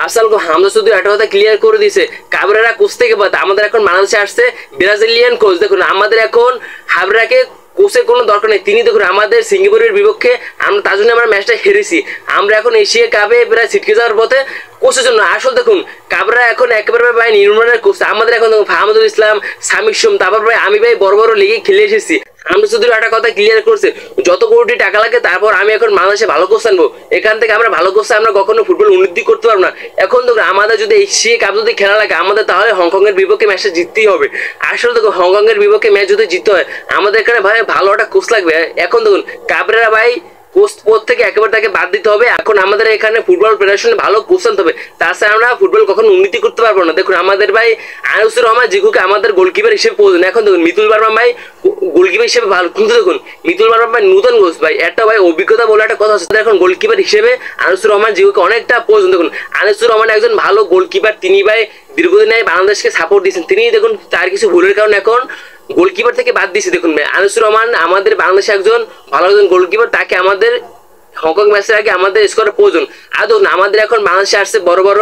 আসল হামজা শুধু একটা কথা ক্লিয়ার করে দিয়েছে, কাবরেরা কোচ থেকে বাদ আমাদের এখন বাংলাদেশে আসছে ব্রাজিলিয়ান কোচ। দেখুন আমাদের এখন হাবরাকে কোচের কোনো দরকার নেই। তিনি দেখুন আমাদের সিঙ্গাপুরের বিপক্ষে আমরা তার জন্য আমরা ম্যাচটা হেরেছি। আমরা এখন এশিয়া কাপে প্রায় ছিটকে যাওয়ার পথে কোচের জন্য। আসল দেখুন কাবরা এখন একেবারে ভাই নির্মাণের কোচ। আমাদের এখন দেখুন ফাহমুদুল ইসলাম, সামিক সোম, তারপর ভাই আমি ভাই বড় বড় লিগে খেলে এসেছি। আমরা শুধু একটা কথা ক্লিয়ার করছে, যত কোটি টাকা লাগে তারপর আমি এখন বাংলাদেশে ভালো কোচ আনবো। এখান থেকে আমরা ভালো কোচ আমরা কখনো ফুটবল উন্নতি করতে পারবো না। এখন দেখুন আমাদের যদি এশিয়া কাপ যদি খেলা লাগে আমাদের, তাহলে হংকং এর বিপক্ষে ম্যাচটা জিততেই হবে। আসলে দেখুন হংকং এর বিপক্ষে ম্যাচ যদি জিততে হয় আমাদের এখানে ভাই ভালো একটা কোচ লাগবে। এখন দেখুন কাবরেরা ভাই কোচ পদ থেকে একেবারে তাকে বাদ দিতে হবে। এখন আমাদের এখানে ফুটবল ফেডারেশনে ভালো কোচ আনতে হবে, তাছাড়া আমরা ফুটবল কখনো উন্নতি করতে পারবো না। দেখুন আমাদের ভাই আনিসুর রহমান জিকুকে আমাদের গোলকিপার হিসেবে প্রয়োজন। এখন দেখুন মিতুল বার্মা ভাই গোলকিপার হিসেবে ভালো, কিন্তু দেখুন মিতুল বার্মা ভাই নতুন কোচ ভাই, একটা ভাই অভিজ্ঞতা বলে একটা কথা আছে। এখন গোলকিপার হিসেবে আনিসুর রহমান জিকুকে অনেকটা প্রয়োজন। দেখুন আনিসুর রহমান একজন ভালো গোলকিপার, তিনি ভাই দীর্ঘদিনে বাংলাদেশকে সাপোর্ট দিয়েছেন। তিনি দেখুন তার কিছু ভুলের কারণে এখন গোলকিপার থেকে বাদ দিয়েছে। দেখুন আনিসুর রহমান আমাদের বাংলাদেশে একজন ভালো একজন গোলকিপার, তাকে আমাদের হংকং ম্যাচের আগে আমাদের স্কোরের প্রয়োজন। আর দেখুন আমাদের এখন বাংলাদেশে আসছে বড় বড়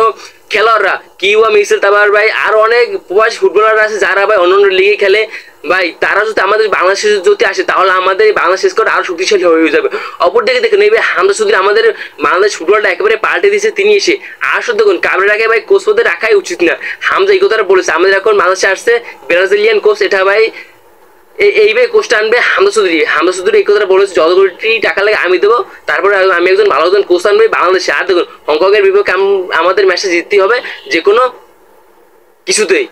খেলোয়াড়রা, কিউয়া মিসেল, তারপর ভাই আরো অনেক প্রবাসী ফুটবলাররা আছে যারা ভাই অন্য লিগে খেলে। ভাই তারা যদি আমাদের বাংলাদেশে যদি আসে তাহলে আমাদের বাংলাদেশ স্কোর আরো শক্তিশালী হয়ে যাবে। অপরদিকে দেখুন এই ভাই হামজা চৌধুরী আমাদের বাংলাদেশ ফুটবলটা একেবারে পাল্টে দিয়েছে তিনি এসে। আসলে দেখুন কাবরেরাকে ভাই কোচ পদে রাখাই উচিত না। হামজা এই কথাটা বলেছে, আমাদের এখন বাংলাদেশে আসছে ব্রাজিলিয়ান কোচ, এটা ভাই এই ভাই কোচটা আনবে হামজা চৌধুরী। হামজা চৌধুরী এই কথাটা বলেছে, যত কোটি টাকা লাগে আমি দেবো, তারপরে আমি একজন ভালো একজন কোচ আনবে বাংলাদেশে। আর দেখুন হংকং এর বিপক্ষে আমাদের ম্যাচটা জিততেই হবে যে কোনো কিছুতেই।